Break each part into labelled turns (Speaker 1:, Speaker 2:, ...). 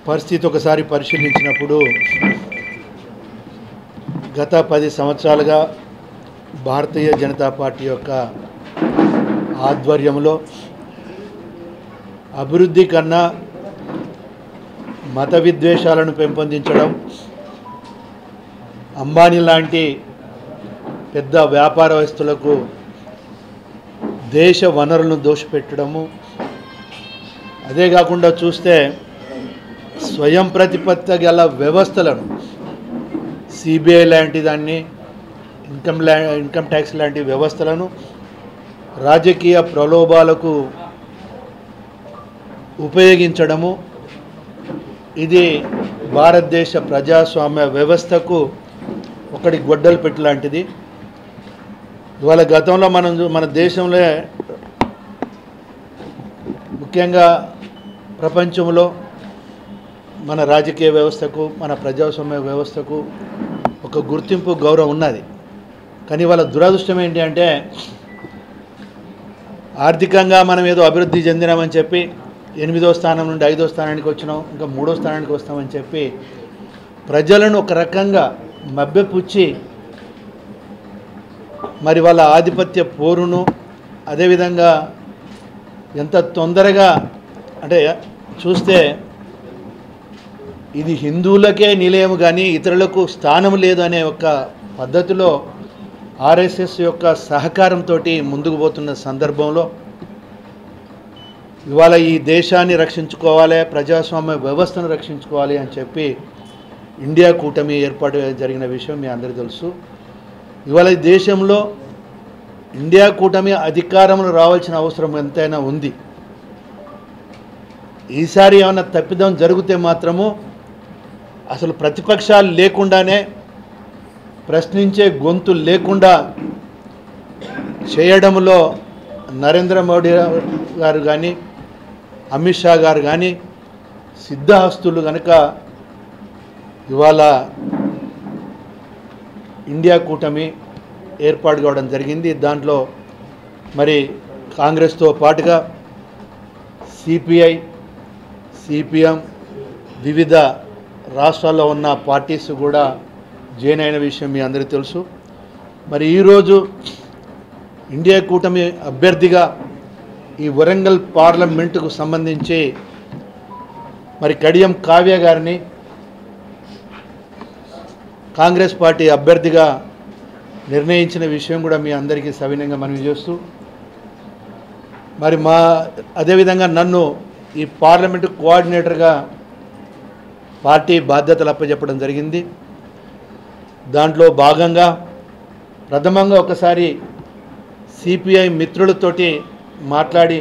Speaker 1: పరిస్థితి ఒకసారి పరిశీలించినప్పుడు గత 10 సంవత్సరాలుగా భారతీయ జనతా పార్టీ యొక్క ఆధ్వర్యంలో అభివృద్ధి కన్నా మత విద్వేషాలను పెంపొందించడం, అంబానీ లాంటి పెద్ద వ్యాపారస్తులకు దేశ వనరులను దోషపెట్టడము, అదే కాకుండా చూస్తే స్వయం ప్రతిపత్తి గల వ్యవస్థలను సిబిఐ లాంటి దాన్ని ఇన్కమ్ ట్యాక్స్ లాంటి వ్యవస్థలను రాజకీయ ప్రలోభాలకు ఉపయోగించడము, ఇది భారతదేశ ప్రజాస్వామ్య వ్యవస్థకు ఒకటి గొడ్డలు పెట్టి లాంటిది. ఇవాళ గతంలో మన దేశంలో ముఖ్యంగా ప్రపంచంలో మన రాజకీయ వ్యవస్థకు మన ప్రజాస్వామ్య వ్యవస్థకు ఒక గుర్తింపు గౌరవం ఉన్నది. కానీ వాళ్ళ దురదృష్టం ఏంటి అంటే ఆర్థికంగా మనం ఏదో అభివృద్ధి చెందినామని చెప్పి 8వ స్థానం నుండి 5వ స్థానానికి వచ్చినాం, ఇంకా 3వ స్థానానికి వస్తామని చెప్పి ప్రజలను ఒక రకంగా మభ్యపుచ్చి మరి వాళ్ళ ఆధిపత్య పోరును అదేవిధంగా ఎంత తొందరగా అంటే చూస్తే ఇది హిందువులకే నిలయం కానీ ఇతరులకు స్థానం లేదు అనే ఒక పద్ధతిలో ఆర్ఎస్ఎస్ యొక్క సహకారంతో ముందుకు పోతున్న సందర్భంలో ఇవాళ ఈ దేశాన్ని రక్షించుకోవాలి, ప్రజాస్వామ్య వ్యవస్థను రక్షించుకోవాలి అని చెప్పి ఇండియా కూటమి ఏర్పాటు జరిగిన విషయం మీ అందరికీ తెలుసు. ఇవాళ ఈ దేశంలో ఇండియా కూటమి అధికారంలో రావాల్సిన అవసరం ఎంతైనా ఉంది. ఈసారి ఏమైనా తప్పిదం జరిగితే మాత్రము అసలు ప్రతిపక్షాలు లేకుండానే ప్రశ్నించే గొంతు లేకుండా చేయడంలో నరేంద్ర మోడీ గారు కానీ అమిత్ షా గారు కానీ సిద్ధహస్తులు కనుక ఇవాళ ఇండియా కూటమి ఏర్పాటు కావడం జరిగింది. దాంట్లో మరి కాంగ్రెస్తో పాటుగా సిపిఐ, సిపిఎం, వివిధ రాష్ట్రాల్లో ఉన్న పార్టీస్ కూడా జాయిన్ అయిన విషయం మీ అందరికీ తెలుసు. మరి ఈరోజు ఇండియా కూటమి అభ్యర్థిగా ఈ వరంగల్ పార్లమెంటుకు సంబంధించి మరి కడియం కావ్య గారిని కాంగ్రెస్ పార్టీ అభ్యర్థిగా నిర్ణయించిన విషయం కూడా మీ అందరికీ సవినయంగా మనవి చేస్తూ మరి అదేవిధంగా నన్ను ఈ పార్లమెంటు కోఆర్డినేటర్గా పార్టీ బాధ్యతలు అప్పచెప్పడం జరిగింది. దాంట్లో భాగంగా ప్రథమంగా ఒకసారి సిపిఐ మిత్రులతోటి మాట్లాడి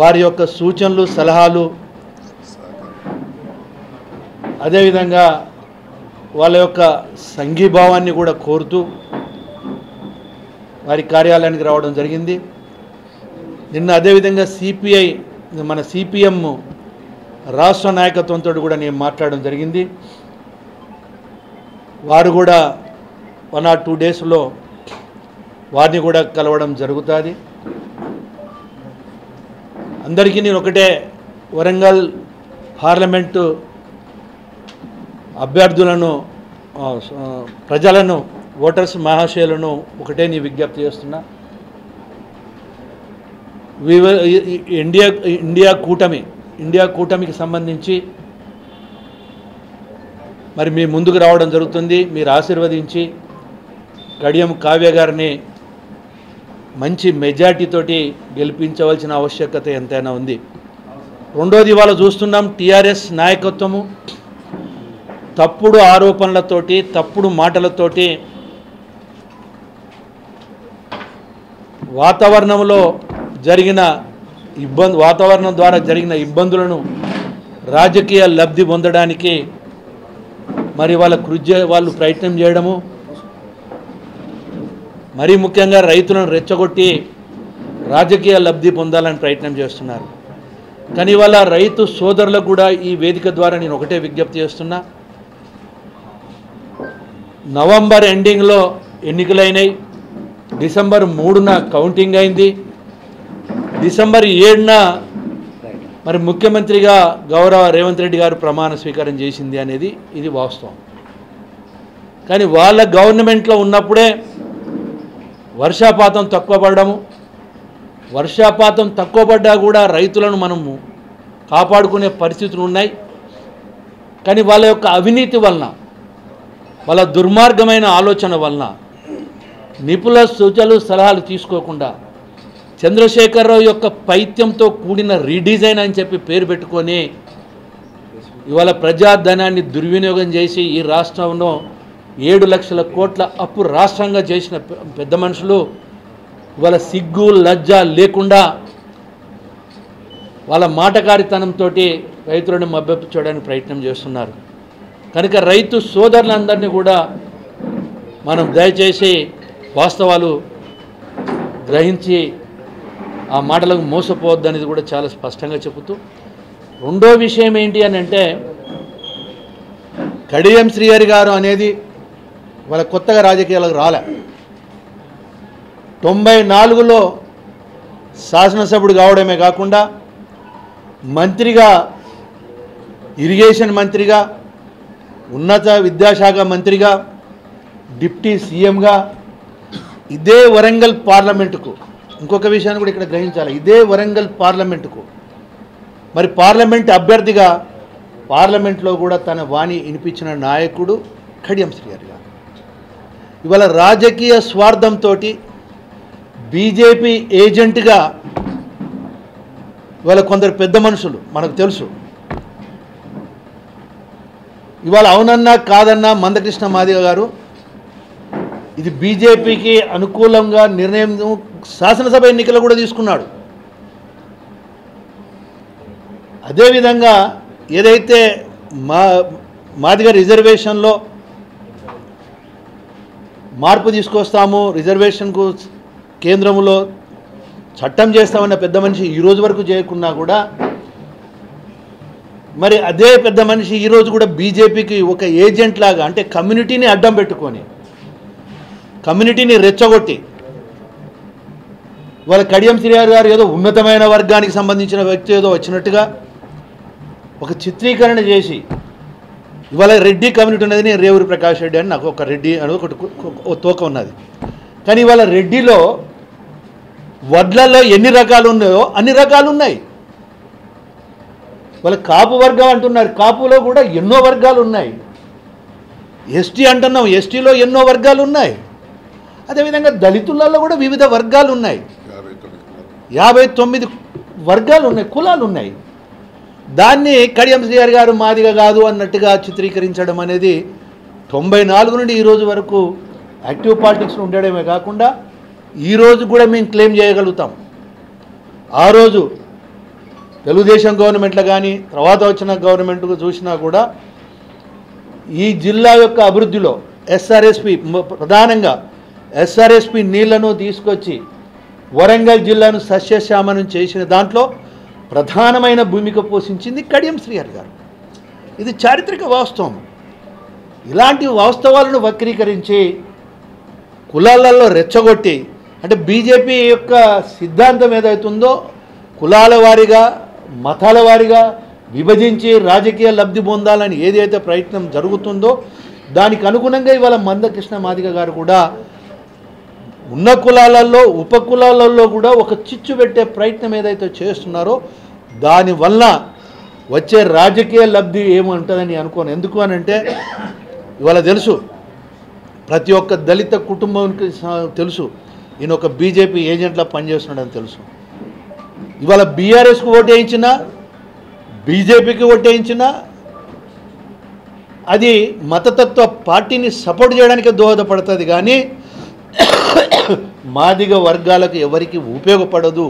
Speaker 1: వారి యొక్క సూచనలు సలహాలు అదేవిధంగా వాళ్ళ యొక్క సంఘీభావాన్ని కూడా కోరుతూ వారి కార్యాలయానికి రావడం జరిగింది. నిన్న అదేవిధంగా మన సిపిఎం రాష్ట్ర నాయకత్వంతో కూడా నేను మాట్లాడడం జరిగింది. వారు కూడా 1 or 2 డేస్లో వారిని కూడా కలవడం జరుగుతుంది. అందరికీ నేను ఒకటే వరంగల్ పార్లమెంటు అభ్యర్థులను ప్రజలను ఓటర్స్ మహాశయులను ఒకటే నీ విజ్ఞప్తి చేస్తున్నా. ఇండియా కూటమికి సంబంధించి మరి మీ ముందుకు రావడం జరుగుతుంది. మీరు ఆశీర్వదించి కడియం కావ్య గారిని మంచి మెజార్టీతోటి గెలిపించవలసిన ఆవశ్యకత ఎంతైనా ఉంది. రెండోది ఇవాళ చూస్తున్నాం టీఆర్ఎస్ నాయకత్వము తప్పుడు ఆరోపణలతోటి తప్పుడు మాటలతోటి వాతావరణం ద్వారా జరిగిన ఇబ్బందులను రాజకీయ లబ్ధి పొందడానికి మరి వాళ్ళు ప్రయత్నం చేయడము, మరీ ముఖ్యంగా రైతులను రెచ్చగొట్టి రాజకీయ లబ్ధి పొందాలని ప్రయత్నం చేస్తున్నారు. కానీ వాళ్ళ రైతు సోదరులకు కూడా ఈ వేదిక ద్వారా నేను ఒకటే విజ్ఞప్తి చేస్తున్నా. నవంబర్ ఎండింగ్లో ఎన్నికలైనాయి, డిసెంబర్ 3న కౌంటింగ్ అయింది, డిసెంబర్ 7న మరి ముఖ్యమంత్రిగా గౌరవ రేవంత్ రెడ్డి గారు ప్రమాణ స్వీకారం చేసింది అనేది ఇది వాస్తవం. కానీ వాళ్ళ గవర్నమెంట్లో ఉన్నప్పుడే వర్షాపాతం తక్కువ పడడము, వర్షాపాతం తక్కువ పడ్డా కూడా రైతులను మనము కాపాడుకునే పరిస్థితులు ఉన్నాయి. కానీ వాళ్ళ యొక్క అవినీతి వలన, వాళ్ళ దుర్మార్గమైన ఆలోచన వలన, నిపుణుల సూచనలు సలహాలు తీసుకోకుండా చంద్రశేఖరరావు యొక్క పైత్యంతో కూడిన రీడిజైన్ అని చెప్పి పేరు పెట్టుకొని ఇవాళ ప్రజాధనాన్ని దుర్వినియోగం చేసి ఈ రాష్ట్రంలో 7 లక్షల కోట్ల అప్పు రాష్ట్రంగా చేసిన పెద్ద మనుషులు ఇవాళ సిగ్గు లజ్జ లేకుండా వాళ్ళ మాటకారితనంతో రైతులను మభ్యపెట్టడానికి ప్రయత్నం చేస్తున్నారు. కనుక రైతు సోదరులందరినీ కూడా మనం దయచేసి వాస్తవాలు గ్రహించి ఆ మాటలకు మోసపోవద్దనేది కూడా చాలా స్పష్టంగా చెబుతూ, రెండో విషయం ఏంటి అని అంటే, కడియం శ్రీహరి గారు అనేది వాళ్ళ కొత్తగా రాజకీయాలకు రాలే. 94లో శాసనసభ్యుడు కావడమే కాకుండా మంత్రిగా, ఇరిగేషన్ మంత్రిగా, ఉన్నత విద్యాశాఖ మంత్రిగా, డిప్యూటీ సీఎంగా ఇదే వరంగల్ పార్లమెంటుకు, ఇంకొక విషయాన్ని కూడా ఇక్కడ గ్రహించాలి, ఇదే వరంగల్ పార్లమెంటుకు మరి పార్లమెంట్ అభ్యర్థిగా పార్లమెంట్లో కూడా తన వాణి వినిపించిన నాయకుడు కడియం శ్రీహరి గారు. ఇవాళ రాజకీయ స్వార్థంతో బీజేపీ ఏజెంట్గా ఇవాళ కొందరు పెద్ద మనుషులు మనకు తెలుసు. ఇవాళ అవునన్నా కాదన్నా మందకృష్ణ మాదిగ గారు ఇది బీజేపీకి అనుకూలంగా నిర్ణయం శాసనసభ ఎన్నికలు కూడా తీసుకున్నాడు. అదేవిధంగా ఏదైతే మాదిగ రిజర్వేషన్లో మార్పు తీసుకొస్తాము, రిజర్వేషన్కు కేంద్రంలో చట్టం చేస్తామన్న పెద్ద మనిషి ఈరోజు వరకు చేయకున్నా కూడా మరి అదే పెద్ద మనిషి ఈరోజు కూడా బీజేపీకి ఒక ఏజెంట్ లాగా, అంటే కమ్యూనిటీని అడ్డం పెట్టుకొని, కమ్యూనిటీని రెచ్చగొట్టి వాళ్ళ కడియం శ్రీహరి గారు ఏదో ఉన్నతమైన వర్గానికి సంబంధించిన వ్యక్తి ఏదో వచ్చినట్టుగా ఒక చిత్రీకరణ చేసి, ఇవాళ రెడ్డి కమ్యూనిటీ ఉన్నది, నేను రేవూరి ప్రకాష్ రెడ్డి అని నాకు ఒక రెడ్డి అని ఒకటి తోక ఉన్నది. కానీ ఇవాళ రెడ్డిలో వడ్లలో ఎన్ని రకాలు ఉన్నాయో అన్ని రకాలు ఉన్నాయి. వాళ్ళ కాపు వర్గం అంటున్నారు, కాపులో కూడా ఎన్నో వర్గాలు ఉన్నాయి. ఎస్టీ అంటున్నాం, ఎస్టీలో ఎన్నో వర్గాలు ఉన్నాయి. అదేవిధంగా దళితులలో కూడా వివిధ వర్గాలు ఉన్నాయి, 59 వర్గాలు ఉన్నాయి, కులాలు ఉన్నాయి. దాన్ని కడియం శ్రీహరి గారు మాదిగ కాదు అన్నట్టుగా చిత్రీకరించడం అనేది 94 నుండి ఈరోజు వరకు యాక్టివ్ పాలిటిక్స్లో ఉండడమే కాకుండా ఈరోజు కూడా మేము క్లెయిమ్ చేయగలుగుతాం. ఆ రోజు తెలుగుదేశం గవర్నమెంట్లో కానీ తర్వాత వచ్చిన గవర్నమెంట్కు చూసినా కూడా ఈ జిల్లా యొక్క అభివృద్ధిలో ఎస్ఆర్ఎస్పి, ప్రధానంగా ఎస్ఆర్ఎస్పి నీళ్లను తీసుకొచ్చి వరంగల్ జిల్లాను సస్యశ్యామనం చేసిన దాంట్లో ప్రధానమైన భూమిక పోషించింది కడియం శ్రీహరి గారు. ఇది చారిత్రక వాస్తవం. ఇలాంటి వాస్తవాలను వక్రీకరించి కులాలలో రెచ్చగొట్టి, అంటే బీజేపీ యొక్క సిద్ధాంతం ఏదైతుందో కులాల వారీగా, మతాల వారీగా విభజించి రాజకీయ లబ్ధి పొందాలని ఏదైతే ప్రయత్నం జరుగుతుందో దానికి అనుగుణంగా ఇవాళ మందకృష్ణ మాదిగ గారు కూడా ఉన్న కులాలలో, ఉపకులాలలో కూడా ఒక చిచ్చు పెట్టే ప్రయత్నం ఏదైతే చేస్తున్నారో దానివల్ల వచ్చే రాజకీయ లబ్ధి ఏముంటుందని అనుకోను. ఎందుకు అని అంటే ఇవాళ తెలుసు, ప్రతి ఒక్క దళిత కుటుంబానికి తెలుసు ఈయన ఒక బీజేపీ ఏజెంట్లా పనిచేస్తున్నాడని తెలుసు. ఇవాళ బీఆర్ఎస్కు ఓటు వేయించినా, బీజేపీకి ఓటు వేయించినా అది మతతత్వ పార్టీని సపోర్ట్ చేయడానికి దోహదపడుతుంది, కానీ మాదిగ వర్గాలకు ఎవరికి ఉపయోగపడదు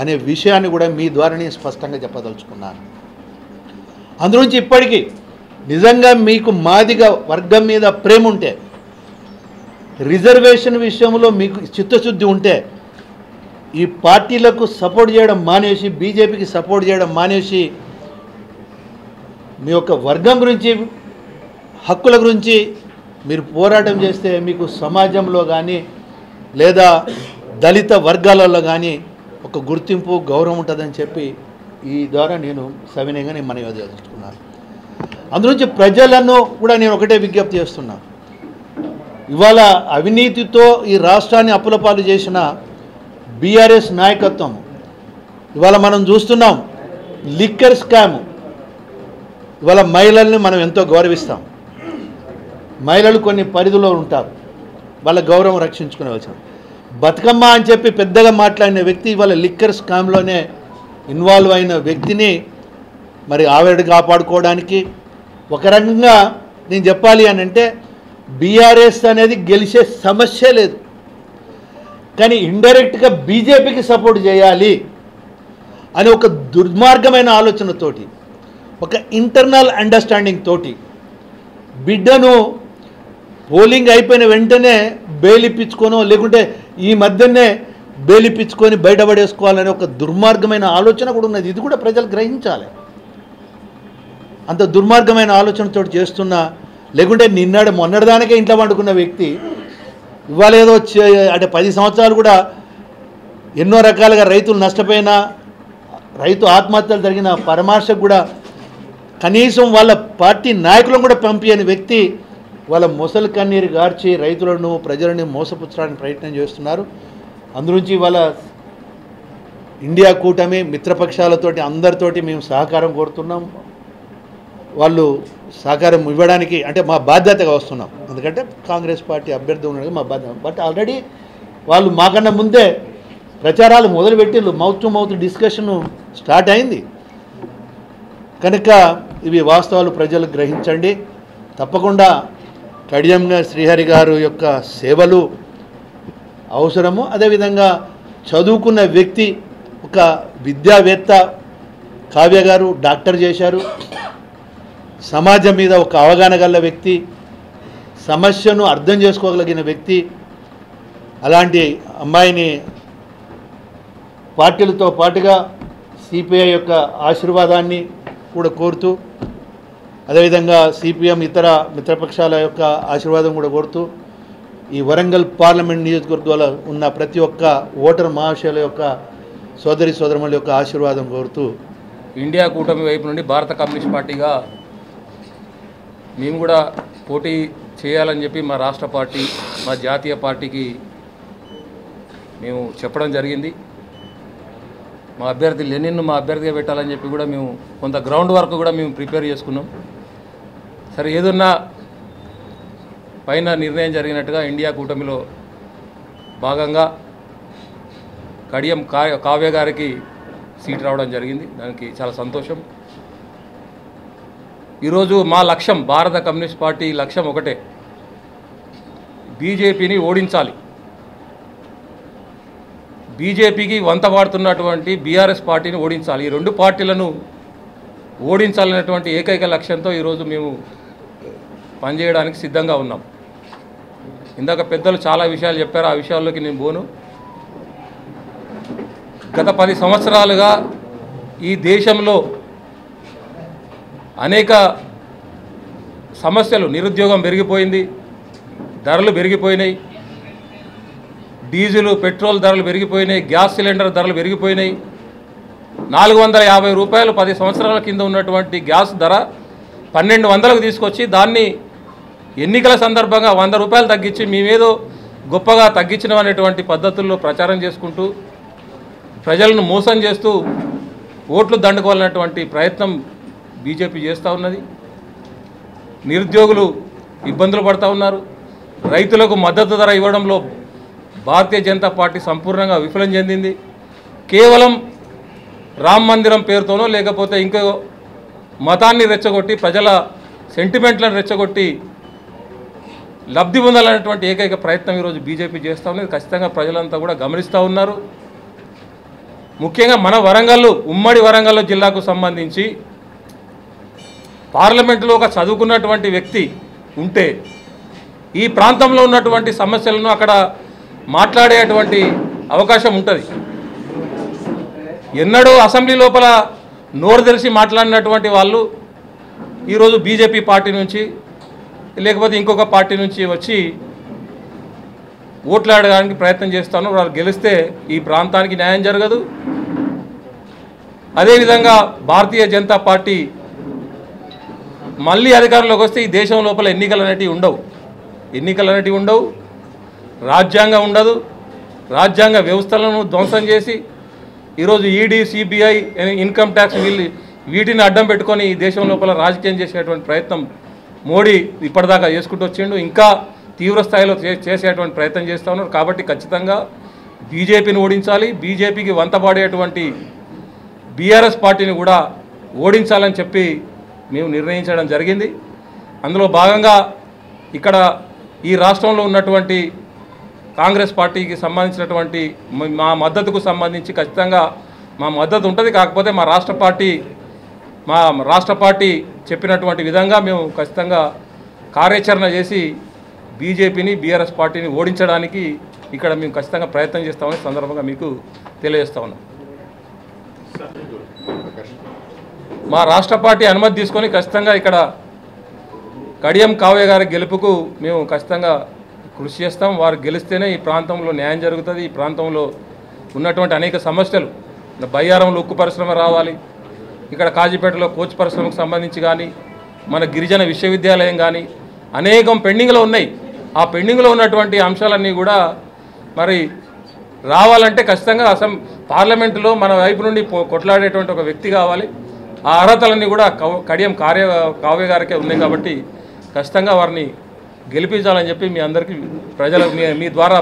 Speaker 1: అనే విషయాన్ని కూడా మీ ద్వారా నేను స్పష్టంగా చెప్పదలుచుకున్నాను. అందులోంచి ఇప్పటికీ నిజంగా మీకు మాదిగ వర్గం మీద ప్రేమ ఉంటే, రిజర్వేషన్ విషయంలో మీకు చిత్తశుద్ధి ఉంటే ఈ పార్టీలకు సపోర్ట్ చేయడం మానేసి, బీజేపీకి సపోర్ట్ చేయడం మానేసి మీ యొక్క వర్గం గురించి, హక్కుల గురించి మీరు పోరాటం చేస్తే మీకు సమాజంలో కానీ లేదా దళిత వర్గాలలో కానీ ఒక గుర్తింపు, గౌరవం ఉంటుందని చెప్పి ఈ ద్వారా నేను సవినయంగా నేను మనవి తెలుసుకున్నాను. అందులోంచి ప్రజలను కూడా నేను ఒకటే విజ్ఞప్తి చేస్తున్నాను. ఇవాళ అవినీతితో ఈ రాష్ట్రాన్ని అప్పులపాలు చేసిన బీఆర్ఎస్ నాయకత్వం ఇవాళ మనం చూస్తున్నాం. లిక్కర్ స్కామ్, ఇవాళ మహిళల్ని మనం ఎంతో గౌరవిస్తాం. మహిళలు కొన్ని పరిధిలో ఉంటారు, వాళ్ళ గౌరవం రక్షించుకునేవలసిన బతుకమ్మ అని చెప్పి పెద్దగా మాట్లాడిన వ్యక్తి ఇవాళ లిక్కర్ స్కామ్లోనే ఇన్వాల్వ్ అయిన వ్యక్తిని మరి ఆవిడ కాపాడుకోవడానికి ఒక రకంగా నేను చెప్పాలి అని అంటే బీఆర్ఎస్ అనేది గెలిచే సమస్య లేదు, కానీ ఇండైరెక్ట్గా బీజేపీకి సపోర్ట్ చేయాలి అని ఒక దుర్మార్గమైన ఆలోచనతోటి, ఒక ఇంటర్నల్ అండర్స్టాండింగ్ తోటి బిడ్డను పోలింగ్ అయిపోయిన వెంటనే బెయిల్ ఇప్పించుకోనో లేకుంటే ఈ మధ్యనే బెయిల్ ఇప్పించుకొని బయటపడేసుకోవాలనే ఒక దుర్మార్గమైన ఆలోచన కూడా ఉన్నది. ఇది కూడా ప్రజలు గ్రహించాలి. అంత దుర్మార్గమైన ఆలోచనతో చేస్తున్న, లేకుంటే మొన్నటిదానికే ఇంట్లో వండుకున్న వ్యక్తి ఇవాళ ఏదో అంటే 10 సంవత్సరాలు కూడా ఎన్నో రకాలుగా రైతులు నష్టపోయినా, రైతు ఆత్మహత్యలు జరిగిన పరామర్శకు కూడా కనీసం వాళ్ళ పార్టీ నాయకులను కూడా పంపించని వ్యక్తి వాళ్ళ మొసలు కన్నీరు గార్చి రైతులను ప్రజలను మోసపుచ్చడానికి ప్రయత్నం చేస్తున్నారు. అందునుంచి వాళ్ళ ఇండియా కూటమి మిత్రపక్షాలతోటి అందరితోటి మేము సహకారం కోరుతున్నాం. వాళ్ళు సహకారం ఇవ్వడానికి అంటే మా బాధ్యతగా వస్తున్నాం. ఎందుకంటే కాంగ్రెస్ పార్టీ అభ్యర్థి ఉన్నాడు, మా బాధ్యత. బట్ ఆల్రెడీ వాళ్ళు మాకన్నా ముందే ప్రచారాలు మొదలుపెట్టిళ్ళు, mouth to mouth discussion start అయింది. కనుక ఇవి వాస్తవాలు ప్రజలు గ్రహించండి. తప్పకుండా కడియం శ్రీహరి గారు యొక్క సేవలు అవసరము. అదేవిధంగా చదువుకున్న వ్యక్తి, ఒక విద్యావేత్త, కావ్య గారు డాక్టర్ చేశారు, సమాజం మీద ఒక అవగాహన గల వ్యక్తి, సమస్యను అర్థం చేసుకోగలిగిన వ్యక్తి. అలాంటి అమ్మాయిని పార్టీలతో పాటుగా సిపిఐ యొక్క ఆశీర్వాదాన్ని కూడా కోరుతూ, అదేవిధంగా సిపిఎం ఇతర మిత్రపక్షాల యొక్క ఆశీర్వాదం కూడా కోరుతూ, ఈ వరంగల్ పార్లమెంట్ నియోజకవర్గంలో ఉన్న ప్రతి ఒక్క ఓటర్ మహాశయుల యొక్క సోదరి సోదరుల యొక్క ఆశీర్వాదం కోరుతూ,
Speaker 2: ఇండియా కూటమి వైపు నుండి భారత కమ్యూనిస్ట్ పార్టీగా మేము కూడా పోటీ చేయాలని చెప్పి మా రాష్ట్ర పార్టీ, మా జాతీయ పార్టీకి మేము చెప్పడం జరిగింది. మా అభ్యర్థి లెనిన్ను మా అభ్యర్థిగా పెట్టాలని చెప్పి కూడా మేము కొంత గ్రౌండ్ వర్క్ కూడా మేము ప్రిపేర్ చేసుకున్నాం. సరే, ఏదన్నా పైన నిర్ణయం జరిగినట్టుగా ఇండియా కూటమిలో భాగంగా కడియం కావ్య గారికి సీట్ రావడం జరిగింది. దానికి చాలా సంతోషం. ఈరోజు మా లక్ష్యం, భారత కమ్యూనిస్ట్ పార్టీ లక్ష్యం ఒకటే, బీజేపీని ఓడించాలి. బీజేపీకి వంతపాడుతున్నటువంటి బీఆర్ఎస్ పార్టీని ఓడించాలి. ఈ రెండు పార్టీలను ఓడించాలనేటువంటి ఏకైక లక్ష్యంతో ఈరోజు మేము పనిచేయడానికి సిద్ధంగా ఉన్నాం. ఇందాక పెద్దలు చాలా విషయాలు చెప్పారు, ఆ విషయాల్లోకి నేను పోను. గత 10 సంవత్సరాలుగా ఈ దేశంలో అనేక సమస్యలు, నిరుద్యోగం పెరిగిపోయింది, ధరలు పెరిగిపోయినాయి, డీజిల్ పెట్రోల్ ధరలు పెరిగిపోయినాయి, గ్యాస్ సిలిండర్ ధరలు పెరిగిపోయినాయి. 450 రూపాయలు 10 సంవత్సరాల కింద ఉన్నటువంటి గ్యాస్ ధర 1200కు తీసుకొచ్చి దాన్ని ఎన్నికల సందర్భంగా 100 రూపాయలు తగ్గించి మేమేదో గొప్పగా తగ్గించడం అనేటువంటి పద్ధతుల్లో ప్రచారం చేసుకుంటూ ప్రజలను మోసం చేస్తూ ఓట్లు దండుకోవాలన్నటువంటి ప్రయత్నం బీజేపీ చేస్తూ ఉన్నది. నిరుద్యోగులు ఇబ్బందులు పడుతూ ఉన్నారు. రైతులకు మద్దతు ధర ఇవ్వడంలో భారతీయ జనతా పార్టీ సంపూర్ణంగా విఫలం చెందింది. కేవలం రామ్ మందిరం పేరుతోనో లేకపోతే ఇంకో మతాన్ని రెచ్చగొట్టి, ప్రజల సెంటిమెంట్లను రెచ్చగొట్టి లబ్ధి పొందాలనేటువంటి ఏకైక ప్రయత్నం ఈరోజు బీజేపీ చేస్తూ ఉన్నది. ఖచ్చితంగా ప్రజలంతా కూడా గమనిస్తూ ఉన్నారు. ముఖ్యంగా మన వరంగల్, ఉమ్మడి వరంగల్ జిల్లాకు సంబంధించి పార్లమెంటులో ఒక చదువుకున్నటువంటి వ్యక్తి ఉంటే ఈ ప్రాంతంలో ఉన్నటువంటి సమస్యలను అక్కడ మాట్లాడేటువంటి అవకాశం ఉంటుంది. ఎన్నడూ అసెంబ్లీ లోపల నోరు తెరిచి మాట్లాడినటువంటి వాళ్ళు ఈరోజు బీజేపీ పార్టీ నుంచి లేకపోతే ఇంకొక పార్టీ నుంచి వచ్చి ఓట్లాడడానికి ప్రయత్నం చేస్తాను. వాళ్ళు గెలిస్తే ఈ ప్రాంతానికి న్యాయం జరగదు, అదేవిధంగా భారతీయ జనతా పార్టీ మళ్ళీ అధికారంలోకి వస్తే ఈ దేశం లోపల ఎన్నికలు అనేటివి ఉండవు, రాజ్యాంగం ఉండదు. రాజ్యాంగ వ్యవస్థలను ధ్వంసం చేసి ఈరోజు ఈడీ, సిబిఐ, ఇన్కమ్ ట్యాక్స్ వీటిని అడ్డం పెట్టుకొని ఈ దేశం లోపల రాజకీయం చేసేటువంటి ప్రయత్నం మోడీ ఇప్పటిదాకా చేసుకుంటూ వచ్చిండు. ఇంకా తీవ్ర స్థాయిలో చేసేటువంటి ప్రయత్నం చేస్తూ ఉన్నారు. కాబట్టి ఖచ్చితంగా బీజేపీని ఓడించాలి. బీజేపీకి వంతపాడేటువంటి బీఆర్ఎస్ పార్టీని కూడా ఓడించాలని చెప్పి మేము నిర్ణయించడం జరిగింది. అందులో భాగంగా ఇక్కడ ఈ రాష్ట్రంలో ఉన్నటువంటి కాంగ్రెస్ పార్టీకి సంబంధించినటువంటి మా మద్దతుకు సంబంధించి ఖచ్చితంగా మా మద్దతు ఉంటుంది. కాకపోతే మా రాష్ట్ర పార్టీ చెప్పినటువంటి విధంగా మేము ఖచ్చితంగా కార్యాచరణ చేసి బీజేపీని, బీఆర్ఎస్ పార్టీని ఓడించడానికి ఇక్కడ మేము ఖచ్చితంగా ప్రయత్నం చేస్తామని సందర్భంగా మీకు తెలియజేస్తా ఉన్నాం. మా రాష్ట్ర పార్టీ అనుమతి తీసుకొని ఖచ్చితంగా ఇక్కడ కడియం కావ్య గారి గెలుపుకు మేము ఖచ్చితంగా కృషి చేస్తాం. వారు గెలిస్తేనే ఈ ప్రాంతంలో న్యాయం జరుగుతుంది. ఈ ప్రాంతంలో ఉన్నటువంటి అనేక సమస్యలు, బయ్యారంలో ఉక్కు పరిశ్రమ రావాలి, ఇక్కడ కాజీపేటలో కోచ్ పరిశ్రమకు సంబంధించి కానీ, మన గిరిజన విశ్వవిద్యాలయం కానీ అనేకం పెండింగ్లో ఉన్నాయి. ఆ పెండింగ్లో ఉన్నటువంటి అంశాలన్నీ కూడా మరి రావాలంటే ఖచ్చితంగా పార్లమెంటులో మన వైపు నుండి కొట్లాడేటువంటి ఒక వ్యక్తి కావాలి. ఆ అర్హతలన్నీ కూడా కడియం కావ్య గారికే ఉన్నాయి. కాబట్టి ఖచ్చితంగా వారిని గెలిపించాలని చెప్పి మీ అందరికీ ప్రజలకు మీ ద్వారా